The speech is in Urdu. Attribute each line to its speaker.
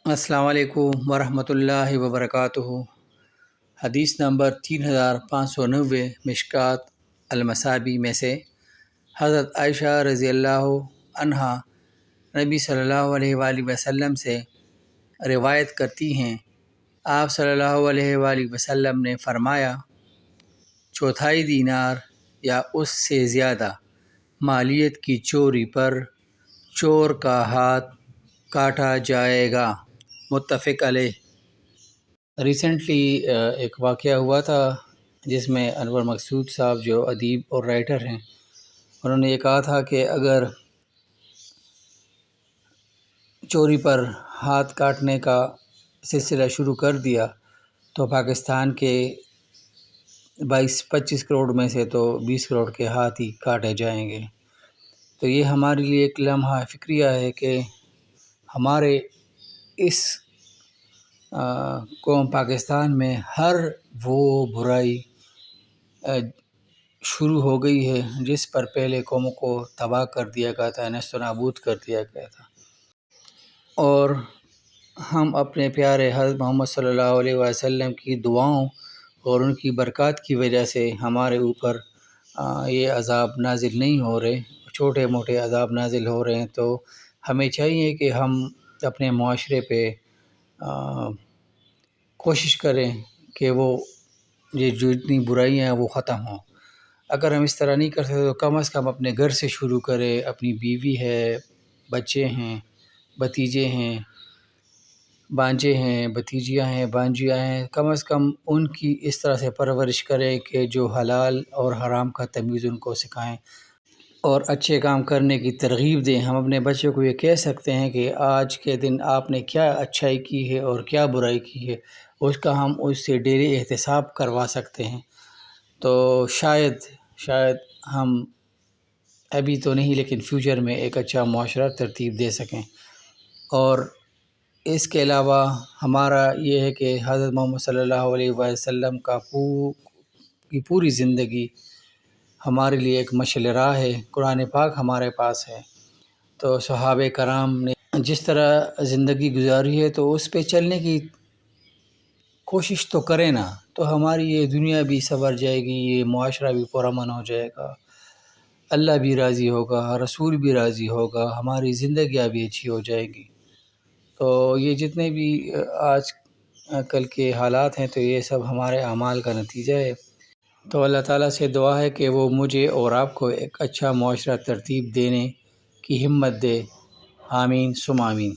Speaker 1: السلام علیکم ورحمۃ اللہ وبرکاتہ۔ حدیث نمبر 3590 مشکات المصابیح میں سے حضرت عائشہ رضی اللہ عنہا نبی صلی اللہ علیہ وآلہ وسلم سے روایت کرتی ہیں، آپ صلی اللہ علیہ وآلہ وسلم نے فرمایا، چوتھائی دینار یا اس سے زیادہ مالیت کی چوری پر چور کا ہاتھ کاٹا جائے گا، متفق علیہ۔ ریسنٹلی ایک واقعہ ہوا تھا جس میں انور مقصود صاحب جو ادیب اور رائٹر ہیں، انہوں نے یہ کہا تھا کہ اگر چوری پر ہاتھ کاٹنے کا سلسلہ شروع کر دیا تو پاکستان کے 22-25 کروڑ میں سے تو 20 کروڑ کے ہاتھ ہی کاٹے جائیں گے۔ تو یہ ہمارے لیے ایک لمحہ فکریہ ہے کہ ہمارے اس قوم پاکستان میں ہر وہ برائی شروع ہو گئی ہے جس پر پہلے قوموں کو تباہ کر دیا گیا تھا، نیست و نابود کر دیا گیا تھا، اور ہم اپنے پیارے حضرت محمد صلی اللہ علیہ وسلم کی دعاؤں اور ان کی برکات کی وجہ سے ہمارے اوپر یہ عذاب نازل نہیں ہو رہے، چھوٹے موٹے عذاب نازل ہو رہے ہیں۔ تو ہمیں چاہیے کہ ہم اپنے معاشرے پہ کوشش کریں کہ وہ یہ جو اتنی برائیاں ہیں وہ ختم ہوں۔ اگر ہم اس طرح نہیں کر سکتے تو کم از کم اپنے گھر سے شروع کریں، اپنی بیوی ہے، بچے ہیں، بھتیجے ہیں، بانجے ہیں، بھتیجیاں ہیں، بانجیاں ہیں، کم از کم ان کی اس طرح سے پرورش کریں کہ جو حلال اور حرام کا تمیز ان کو سکھائیں اور اچھے کام کرنے کی ترغیب دیں۔ ہم اپنے بچوں کو یہ کہہ سکتے ہیں کہ آج کے دن آپ نے کیا اچھائی کی ہے اور کیا برائی کی ہے، اس کا ہم اس سے ڈیلی احتساب کروا سکتے ہیں۔ تو شاید ہم ابھی تو نہیں لیکن فیوچر میں ایک اچھا معاشرہ ترتیب دے سکیں۔ اور اس کے علاوہ ہمارا یہ ہے کہ حضرت محمد صلی اللہ علیہ وسلم کی پوری زندگی ہمارے لیے ایک مشعل راہ ہے، قرآن پاک ہمارے پاس ہے، تو صحابہ کرام نے جس طرح زندگی گزاری ہے تو اس پہ چلنے کی کوشش تو کریں نا، تو ہماری یہ دنیا بھی سنور جائے گی، یہ معاشرہ بھی پرامن ہو جائے گا، اللہ بھی راضی ہوگا، رسول بھی راضی ہوگا، ہماری زندگیاں بھی اچھی ہو جائے گی۔ تو یہ جتنے بھی آج کل کے حالات ہیں تو یہ سب ہمارے اعمال کا نتیجہ ہے۔ تو اللہ تعالیٰ سے دعا ہے کہ وہ مجھے اور آپ کو ایک اچھا معاشرہ ترتیب دینے کی ہمت دے، آمین ثم آمین۔